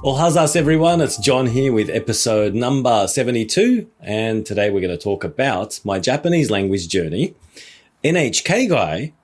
Ohazas everyone, it's John here with episode number 72, and today we're going to talk about my Japanese language journey, NHK Guy,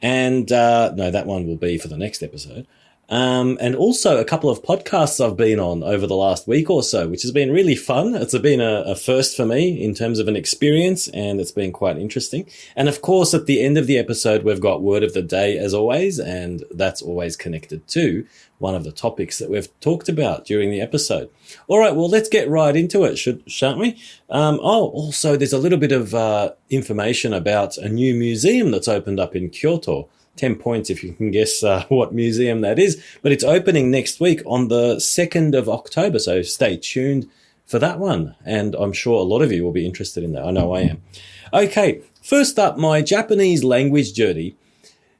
and no, that one will be for the next episode, and also a couple of podcasts I've been on over the last week or so, which has been really fun. It's been a first for me in terms of an experience, and it's been quite interesting. And of course, at the end of the episode, we've got word of the day as always, and that's always connected to one of the topics that we've talked about during the episode. All right, well, let's get right into it, shan't we? Also, there's a little bit of information about a new museum that's opened up in Kyoto. 10 points if you can guess what museum that is. But it's opening next week on the 2nd of October, so stay tuned for that one. And I'm sure a lot of you will be interested in that. I know I am. Okay, first up, my Japanese language journey.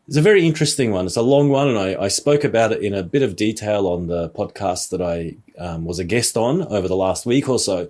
It's a very interesting one. It's a long one, and I spoke about it in a bit of detail on the podcast that I was a guest on over the last week or so.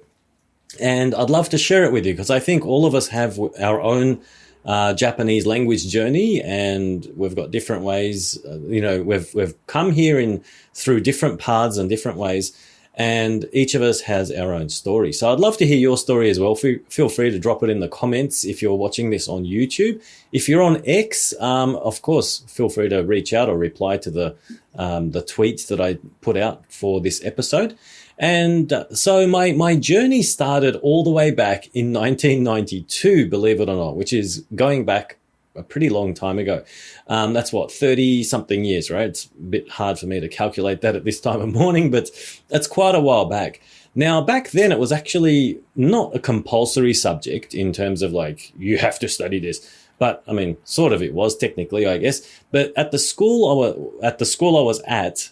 And I'd love to share it with you because I think all of us have our own Japanese language journey, and we've got different ways. We've come here through different paths and different ways, and each of us has our own story. So I'd love to hear your story as well. Feel free to drop it in the comments if you're watching this on YouTube. If you're on X, of course, feel free to reach out or reply to the tweet that I put out for this episode. And so my journey started all the way back in 1992, believe it or not, which is going back a pretty long time ago. That's 30-something years, right? It's a bit hard for me to calculate that at this time of morning, but that's quite a while back. Now, back then, it was actually not a compulsory subject in terms of like, you have to study this. But I mean, sort of it was technically, I guess. But at the school I was at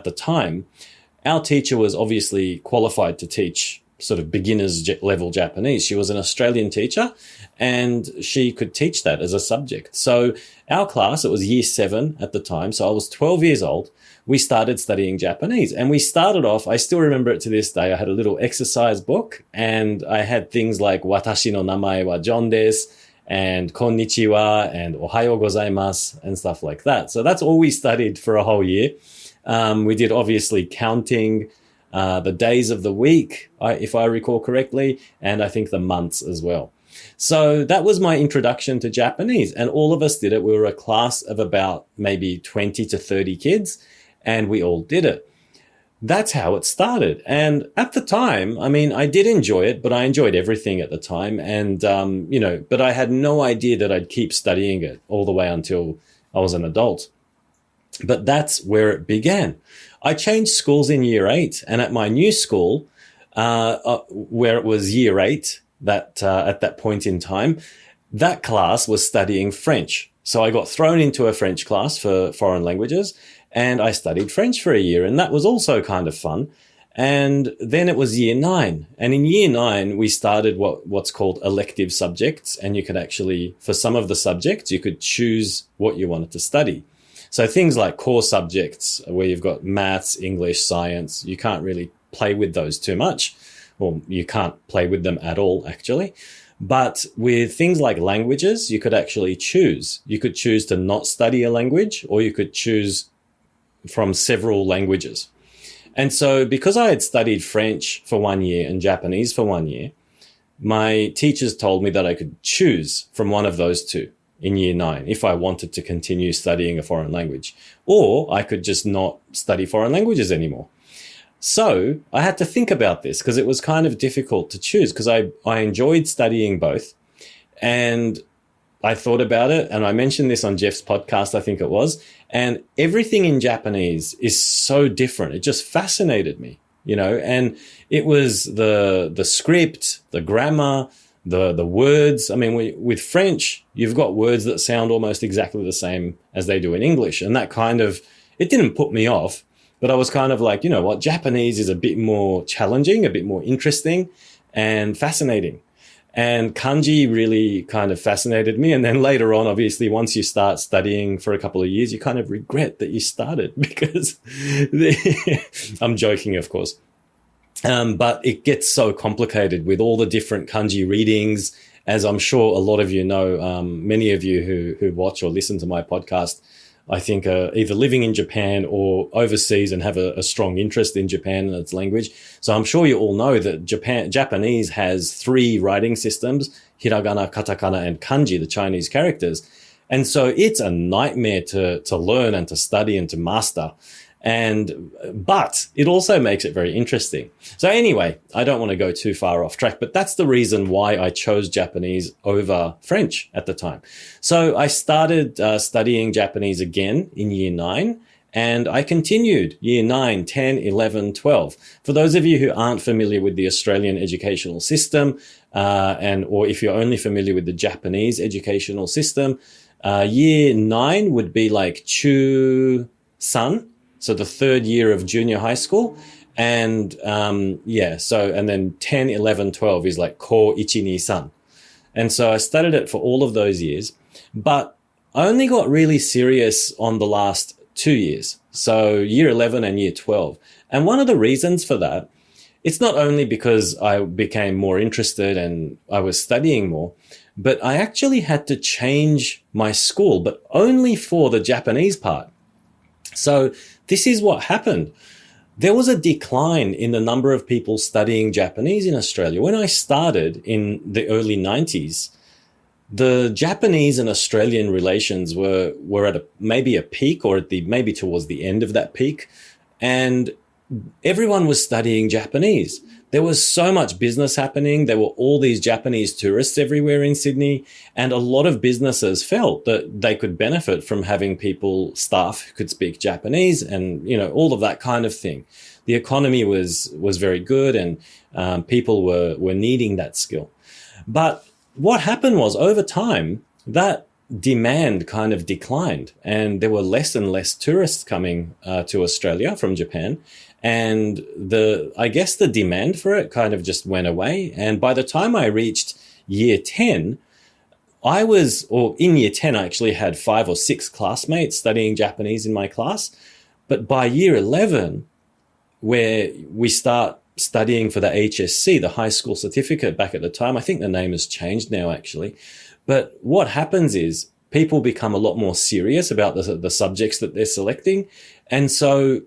the time, our teacher was obviously qualified to teach sort of beginners level Japanese. She was an Australian teacher and she could teach that as a subject. So our class, it was year 7 at the time. So I was 12 years old. We started studying Japanese, and we started off, I still remember it to this day. I had a little exercise book and I had things like watashi no namae wa John desu and konnichiwa and ohayo gozaimasu and stuff like that. So that's all we studied for a whole year. We did obviously counting the days of the week, if I recall correctly, and I think the months as well. So that was my introduction to Japanese, and all of us did it. We were a class of about maybe 20 to 30 kids, and we all did it. That's how it started. And at the time, I mean, I did enjoy it, but I enjoyed everything at the time. And, but I had no idea that I'd keep studying it all the way until I was an adult. But that's where it began. I changed schools in year 8, and at my new school, where it was year 8, at that point in time, that class was studying French. So I got thrown into a French class for foreign languages, and I studied French for a year, and that was also kind of fun. And then it was year 9, and in year 9 we started what's called elective subjects, and you could actually, for some of the subjects, you could choose what you wanted to study. So things like core subjects where you've got maths, English, science, you can't really play with those too much, or you can't play with them at all, actually. But with things like languages, you could actually choose. You could choose to not study a language, or you could choose from several languages. And so because I had studied French for 1 year and Japanese for 1 year, my teachers told me that I could choose from one of those two in year 9 if I wanted to continue studying a foreign language, or I could just not study foreign languages anymore. So I had to think about this because it was kind of difficult to choose because I enjoyed studying both, and I thought about it, and I mentioned this on Jeff's podcast, I think it was, and everything in Japanese is so different. It just fascinated me, and it was the script, the grammar, the words. I mean, with French, you've got words that sound almost exactly the same as they do in English. And that it didn't put me off, but I was kind of like, you know what, Japanese is a bit more challenging, a bit more interesting and fascinating. And kanji really kind of fascinated me. And then later on, obviously, once you start studying for a couple of years, you kind of regret that you started because I'm joking, of course. But it gets so complicated with all the different kanji readings, as I'm sure a lot of you know. Many of you who watch or listen to my podcast I think, are either living in Japan or overseas and have a strong interest in Japan and its language. So I'm sure you all know that Japanese has 3 writing systems: hiragana, katakana, and kanji, the Chinese characters. And so it's a nightmare to learn and to study and to master. But it also makes it very interesting. So anyway, I don't want to go too far off track, but that's the reason why I chose Japanese over French at the time. So I started studying Japanese again in year 9, and I continued year 9, 10, 11, 12. For those of you who aren't familiar with the Australian educational system, or if you're only familiar with the Japanese educational system, year 9 would be like Chu-san, so the 3rd year of junior high school. And and then 10, 11, 12 is like Ko Ichi Ni San. And so I studied it for all of those years, but I only got really serious on the last 2 years. So year 11 and year 12. And one of the reasons for that, it's not only because I became more interested and I was studying more, but I actually had to change my school, but only for the Japanese part. So this is what happened. There was a decline in the number of people studying Japanese in Australia. When I started in the early 90s, the Japanese and Australian relations were at maybe a peak, or maybe towards the end of that peak, and everyone was studying Japanese. There was so much business happening. There were all these Japanese tourists everywhere in Sydney, and a lot of businesses felt that they could benefit from having staff who could speak Japanese, and all of that kind of thing. The economy was very good, and people were needing that skill. But what happened was, over time, that demand kind of declined, and there were less and less tourists coming to Australia from Japan. And I guess the demand for it kind of just went away. And by the time I reached year 10, in year 10, I actually had 5 or 6 classmates studying Japanese in my class. But by year 11, where we start studying for the HSC, the high school certificate back at the time, I think the name has changed now actually. But what happens is people become a lot more serious about the subjects that they're selecting. And so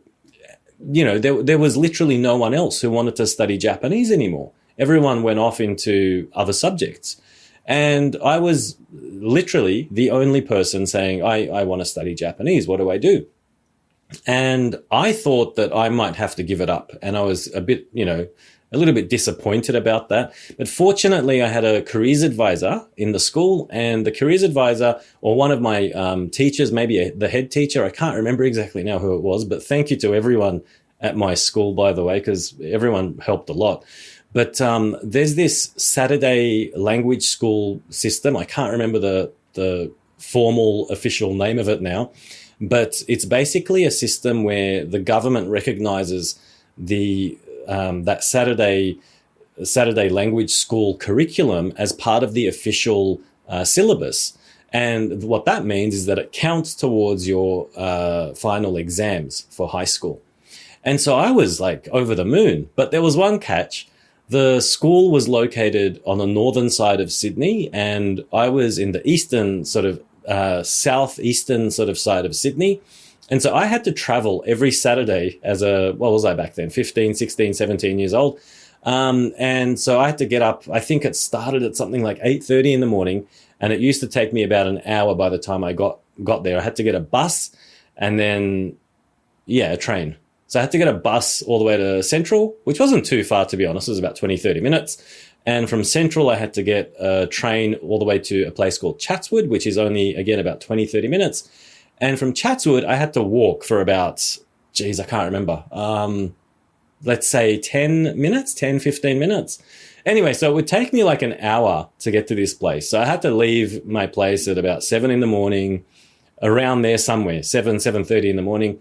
there was literally no one else who wanted to study Japanese anymore. Everyone went off into other subjects. And I was literally the only person saying, I want to study Japanese. What do I do? And I thought that I might have to give it up. And I was a little bit disappointed about that. But fortunately, I had a careers advisor in the school, and the careers advisor, or one of my teachers, maybe the head teacher, I can't remember exactly now who it was, but thank you to everyone at my school, by the way, because everyone helped a lot. But there's this Saturday language school system. I can't remember the formal official name of it now, but it's basically a system where the government recognizes that Saturday language school curriculum as part of the official syllabus. And what that means is that it counts towards your final exams for high school. And so I was like over the moon, but there was one catch. The school was located on the northern side of Sydney, and I was in the eastern southeastern sort of side of Sydney. And so I had to travel every Saturday what was I back then? 15, 16, 17 years old. And so I had to get up. I think it started at something like 8:30 in the morning, and it used to take me about an hour by the time I got there. I had to get a bus and then, a train. So I had to get a bus all the way to Central, which wasn't too far, to be honest. It was about 20, 30 minutes. And from Central, I had to get a train all the way to a place called Chatswood, which is only, again, about 20, 30 minutes. And from Chatswood, I had to walk for about, I can't remember, let's say 10 minutes, 10, 15 minutes. Anyway, so it would take me like an hour to get to this place. So I had to leave my place at about 7 in the morning, around there somewhere, 7:30 in the morning.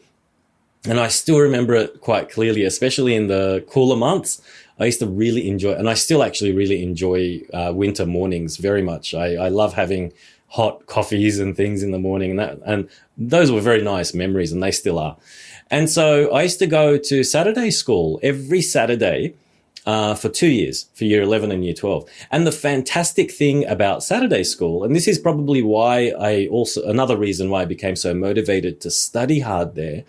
And I still remember it quite clearly, especially in the cooler months. I used to really enjoy, and I still actually really enjoy winter mornings very much. I love having hot coffees and things in the morning, and those were very nice memories, and they still are. And so I used to go to Saturday school every Saturday. for 2 years, for year 11 and year 12. And the fantastic thing about Saturday school, and this is probably why another reason why I became so motivated to study hard there,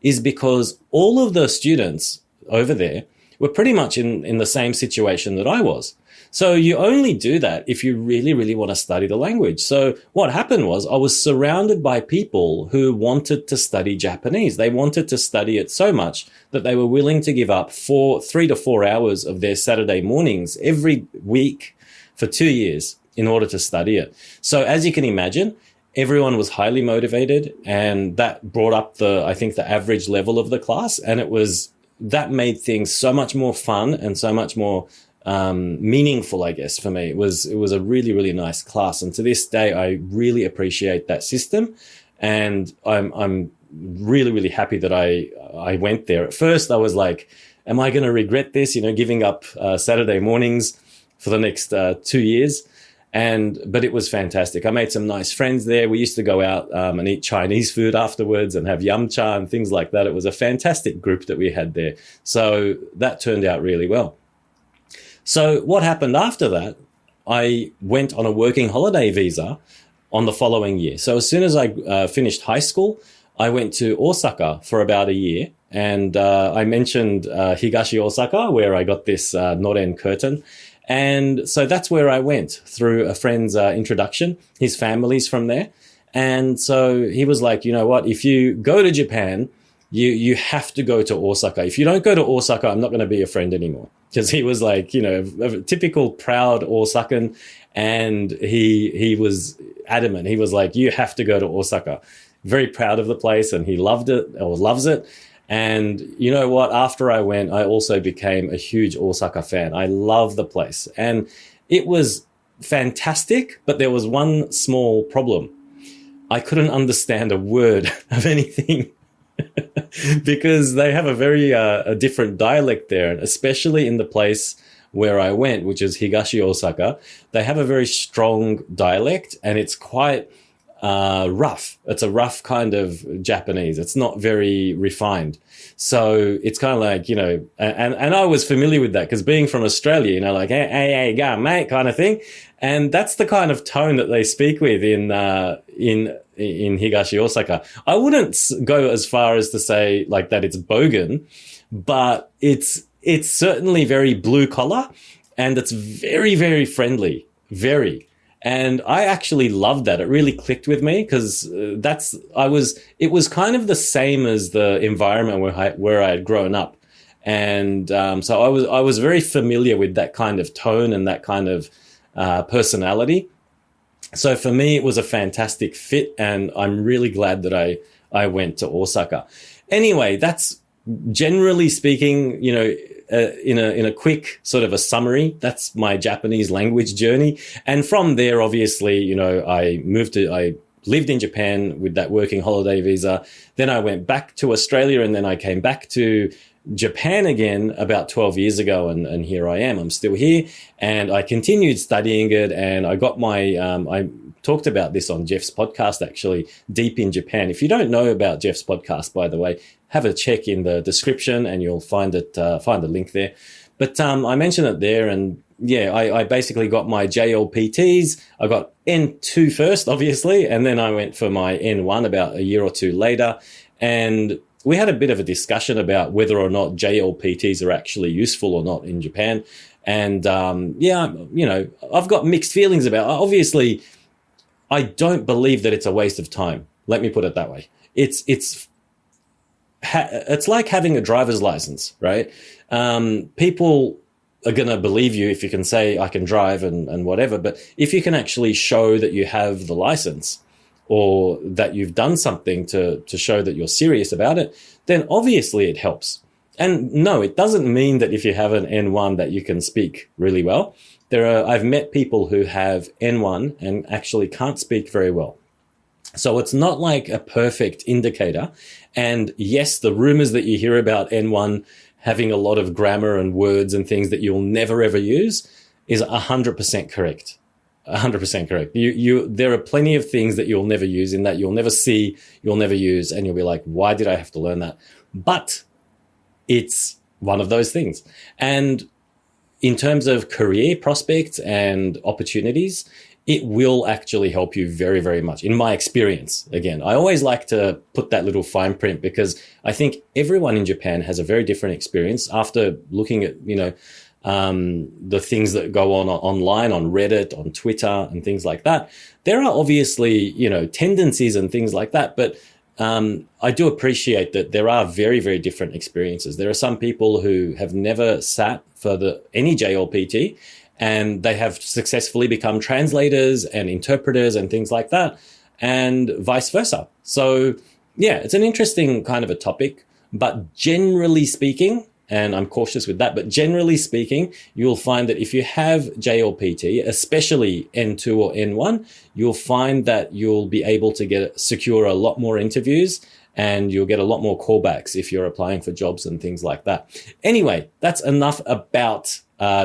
is because all of the students over there were pretty much in the same situation that I was. So you only do that if you really, really want to study the language. So what happened was I was surrounded by people who wanted to study Japanese. They wanted to study it so much that they were willing to give up 3 to 4 hours of their Saturday mornings every week for 2 years in order to study it. So as you can imagine, everyone was highly motivated, and that brought up I think the average level of the class. And that made things so much more fun and so much more meaningful, I guess, for me. It was a really, really nice class. And to this day, I really appreciate that system. And I'm really, really happy that I went there. At first, I was like, am I going to regret this, giving up Saturday mornings for the next 2 years? But it was fantastic. I made some nice friends there. We used to go out and eat Chinese food afterwards and have yum cha and things like that. It was a fantastic group that we had there. So that turned out really well. So what happened after that, I went on a working holiday visa on the following year. So as soon as I finished high school, I went to Osaka for about a year. And I mentioned Higashi Osaka, where I got this Noren curtain. And so that's where I went through a friend's introduction. His family's from there. And so he was like, you know what, if you go to Japan, you have to go to Osaka. If you don't go to Osaka, I'm not going to be your friend anymore. Because he was like, a typical proud Osakan. And he was adamant. He was like, you have to go to Osaka. Very proud of the place. And he loved it, or loves it. And you know what? After I went, I also became a huge Osaka fan. I love the place. And it was fantastic, but there was one small problem. I couldn't understand a word of anything because they have a very a different dialect there, and especially in the place where I went, which is Higashi Osaka. They have a very strong dialect, and it's quite rough. It's a rough kind of Japanese. It's not very refined. So it's kind of like, and I was familiar with that because being from Australia, like, hey, go, mate, kind of thing. And that's the kind of tone that they speak with in Higashi Osaka. I wouldn't go as far as to say like that it's bogan, but it's certainly very blue collar, and it's very, very friendly, very. And I actually loved that. It really clicked with me because it was kind of the same as the environment where I had grown up. And so I was very familiar with that kind of tone and that kind of personality. So for me, it was a fantastic fit, and I'm really glad that I went to Osaka. Anyway, that's generally speaking, in a quick sort of a summary, that's my Japanese language journey. And from there, obviously, I lived in Japan with that working holiday visa. Then I went back to Australia, and then I came back to Japan again about 12 years ago. And here I am. I'm still here, and I continued studying it. And I got I talked about this on Jeff's podcast, actually, Deep in Japan. If you don't know about Jeff's podcast, by the way, have a check in the description and you'll find the link there. But I mentioned it there, and yeah, I basically got my JLPTs. I got N2 first, obviously, and then I went for my N1 about a year or two later. And we had a bit of a discussion about whether or not JLPTs are actually useful or not in Japan. And I've got mixed feelings about it. Obviously, I don't believe that it's a waste of time. Let me put it that way. It's like having a driver's license, right? People are going to believe you if you can say I can drive and whatever. But if you can actually show that you have the license, or that you've done something to show that you're serious about it, then obviously it helps. And no, it doesn't mean that if you have an N1 that you can speak really well. I've met people who have N1 and actually can't speak very well. So it's not like a perfect indicator. And yes, the rumors that you hear about N1 having a lot of grammar and words and things that you'll never ever use is 100% correct. 100% correct. There are plenty of things that you'll never use, in that you'll never see, you'll never use, and you'll be like, why did I have to learn that? But it's one of those things. And in terms of career prospects and opportunities, it will actually help you very, very much, in my experience. Again, I always like to put that little fine print because I think everyone in Japan has a very different experience after looking at, the things that go on online, on Reddit, on Twitter, and things like that. There are obviously, tendencies and things like that, but I do appreciate that there are very, very different experiences. There are some people who have never sat for any JLPT, and they have successfully become translators and interpreters and things like that, and vice versa. So, yeah, it's an interesting kind of a topic, but generally speaking, and I'm cautious with that, but generally speaking, you'll find that if you have JLPT, especially N2 or N1, you'll find that you'll be able to secure a lot more interviews, and you'll get a lot more callbacks if you're applying for jobs and things like that. Anyway, that's enough about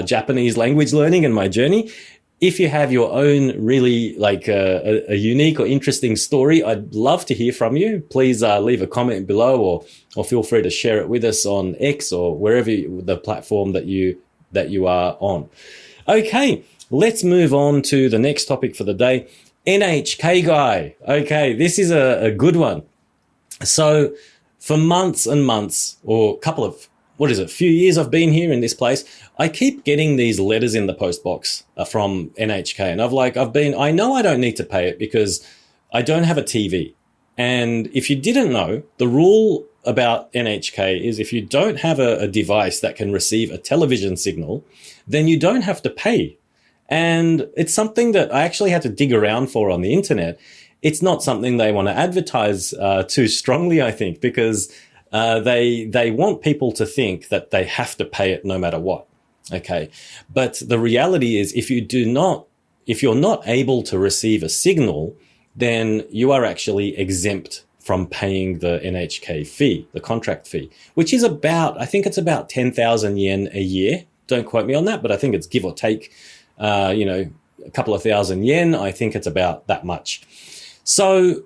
Japanese language learning and my journey. If you have your own really a unique or interesting story, I'd love to hear from you. Please leave a comment below, or feel free to share it with us on X or wherever the platform that you are on. Okay, let's move on to the next topic for the day. NHK Guy. Okay, this is a good one. So for months and months, or few years I've been here in this place, I keep getting these letters in the post box from NHK. And I know I don't need to pay it because I don't have a TV. And if you didn't know, the rule about NHK is if you don't have a device that can receive a television signal, then you don't have to pay. And it's something that I actually had to dig around for on the internet. It's not something they want to advertise too strongly, I think, because they want people to think that they have to pay it no matter what. Okay. But the reality is if you're not able to receive a signal, then you are actually exempt from paying the NHK fee, the contract fee, which is I think it's about 10,000 yen a year. Don't quote me on that, but I think it's give or take, a couple of thousand yen. I think it's about that much. So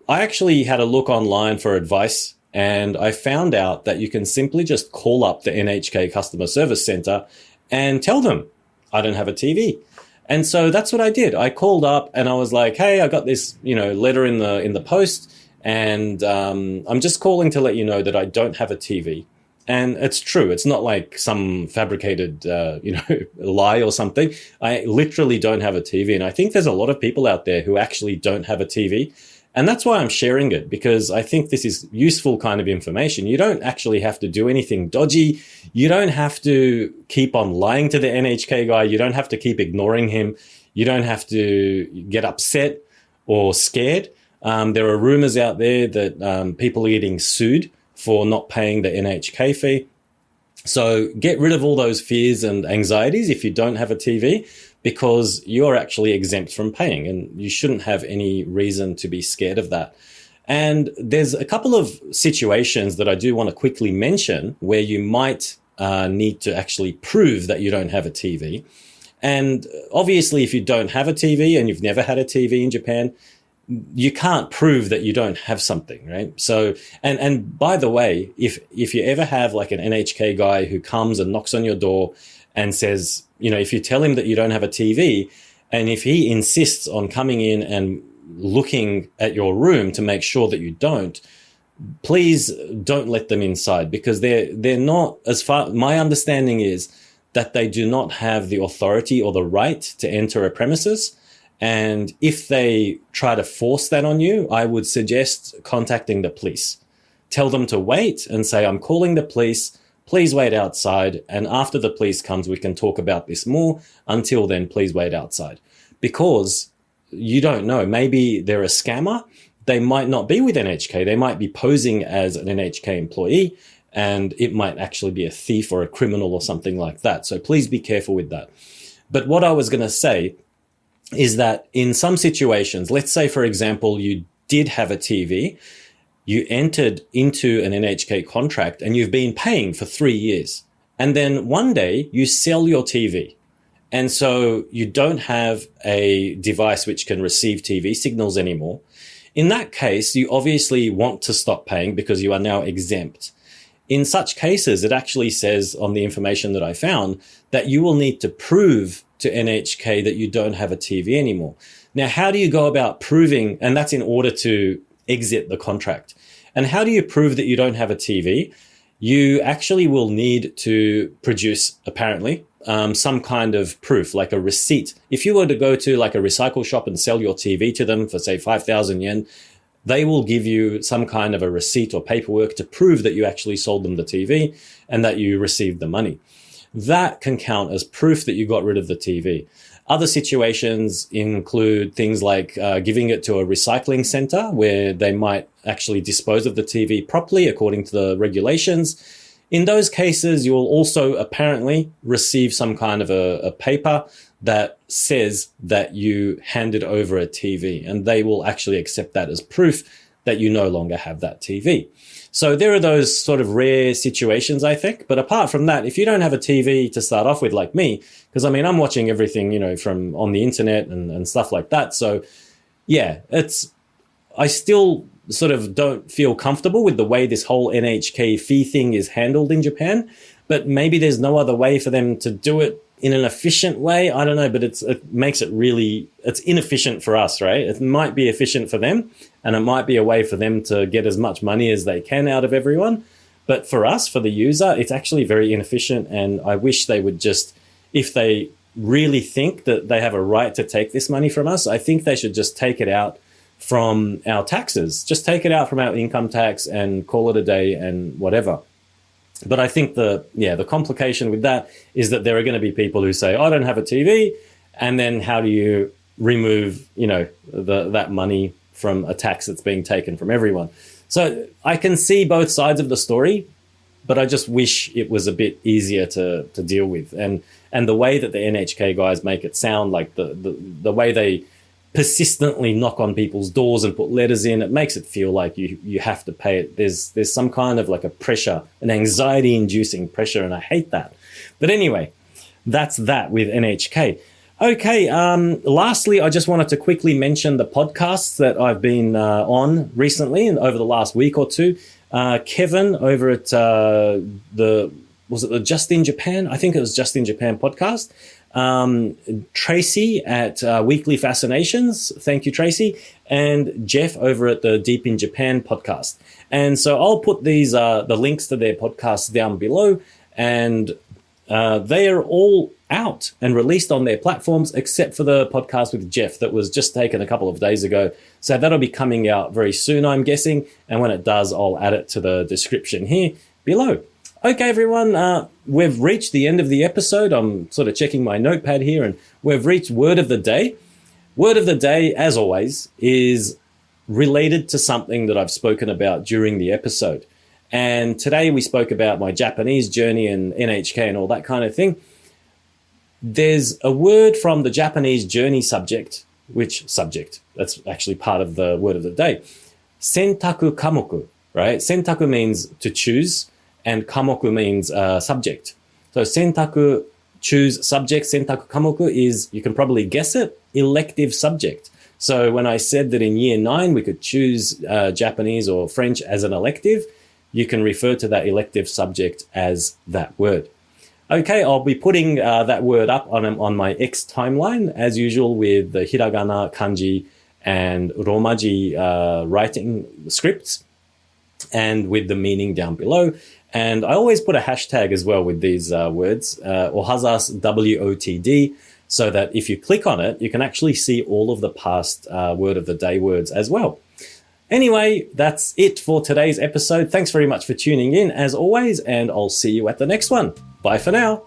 I actually had a look online for advice, and I found out that you can simply just call up the NHK customer service center and tell them, I don't have a TV. And so that's what I did. I called up and I was like, hey, I got this, letter in the post, and I'm just calling to let you know that I don't have a TV. And it's true. It's not like some fabricated, lie or something. I literally don't have a TV. And I think there's a lot of people out there who actually don't have a TV. And that's why I'm sharing it, because I think this is useful kind of information. You don't actually have to do anything dodgy. You don't have to keep on lying to the NHK guy. You don't have to keep ignoring him. You don't have to get upset or scared. There are rumors out there that people are getting sued for not paying the NHK fee. So get rid of all those fears and anxieties if you don't have a TV, because you're actually exempt from paying, and you shouldn't have any reason to be scared of that. And there's a couple of situations that I do want to quickly mention where you might need to actually prove that you don't have a TV. And obviously, if you don't have a TV and you've never had a TV in Japan, you can't prove that you don't have something, right? So, and by the way, if you ever have like an NHK guy who comes and knocks on your door and says, if you tell him that you don't have a TV, and if he insists on coming in and looking at your room to make sure that you don't, please don't let them inside, because they're not, my understanding is that they do not have the authority or the right to enter a premises. And if they try to force that on you, I would suggest contacting the police. Tell them to wait and say, I'm calling the police. Please wait outside. And after the police comes, we can talk about this more. Until then, please wait outside. Because you don't know. Maybe they're a scammer. They might not be with NHK. They might be posing as an NHK employee, and it might actually be a thief or a criminal or something like that. So please be careful with that. But what I was going to say is that in some situations, let's say, for example, you did have a TV, you entered into an NHK contract and you've been paying for 3 years. And then one day you sell your TV. And so you don't have a device which can receive TV signals anymore. In that case, you obviously want to stop paying because you are now exempt. in such cases, it actually says on the information that I found that you will need to prove to NHK that you don't have a TV anymore. Now, how do you go about proving, and that's in order to exit the contract. And how do you prove that you don't have a TV? You actually will need to produce, apparently, some kind of proof, like a receipt. If you were to go to like a recycle shop and sell your TV to them for, say, 5,000 yen, they will give you some kind of a receipt or paperwork to prove that you actually sold them the TV and that you received the money. That can count as proof that you got rid of the TV. Other situations include things like giving it to a recycling center where they might actually dispose of the TV properly according to the regulations. In those cases, you will also apparently receive some kind of a paper that says that you handed over a TV, and they will actually accept that as proof that you no longer have that TV. So there are those sort of rare situations, I think. But apart from that, if you don't have a TV to start off with, like me, because I mean, I'm watching everything, from on the internet and stuff like that. So yeah, I still sort of don't feel comfortable with the way this whole NHK fee thing is handled in Japan, but maybe there's no other way for them to do it in an efficient way. I don't know, but it makes it really, it's inefficient for us, right? It might be efficient for them, and it might be a way for them to get as much money as they can out of everyone. But for us, for the user, it's actually very inefficient. And I wish they would just, if they really think that they have a right to take this money from us, I think they should just take it out from our taxes. Just take it out from our income tax and call it a day and whatever. But I think the complication with that is that there are going to be people who say, I don't have a TV. And then how do you remove, that money from a tax that's being taken from everyone? So I can see both sides of the story, but I just wish it was a bit easier to deal with. And the way that the NHK guys make it sound, like the way they persistently knock on people's doors and put letters in, it makes it feel like you have to pay it. There's some kind of like a pressure, an anxiety-inducing pressure, and I hate that. But anyway, that's that with NHK. Okay, lastly, I just wanted to quickly mention the podcasts that I've been on recently and over the last week or two. Kevin over at the Just in Japan? I think it was Just in Japan podcast. Tracy at Weekly Fascinations. Thank you, Tracy. And Jeff over at the Deep in Japan podcast. And so I'll put these the links to their podcasts down below. And they are all out and released on their platforms, except for the podcast with Jeff that was just taken a couple of days ago. So that'll be coming out very soon, I'm guessing. And when it does, I'll add it to the description here below. Okay, everyone, we've reached the end of the episode. I'm sort of checking my notepad here, and we've reached word of the day. Word of the day, as always, is related to something that I've spoken about during the episode. And today we spoke about my Japanese journey and NHK and all that kind of thing. There's a word from the Japanese journey subject, that's actually part of the word of the day. Sentaku kamoku, right? Sentaku means to choose, and kamoku means subject. So sentaku, choose subject, sentaku kamoku is, you can probably guess it, elective subject. So when I said that in year 9 we could choose Japanese or French as an elective, you can refer to that elective subject as that word. Okay, I'll be putting that word up on my X timeline, as usual, with the hiragana, kanji, and romaji writing scripts, and with the meaning down below. And I always put a hashtag as well with these words, ohazas, WOTD, so that if you click on it, you can actually see all of the past word of the day words as well. Anyway, that's it for today's episode. Thanks very much for tuning in, as always, and I'll see you at the next one. Bye for now.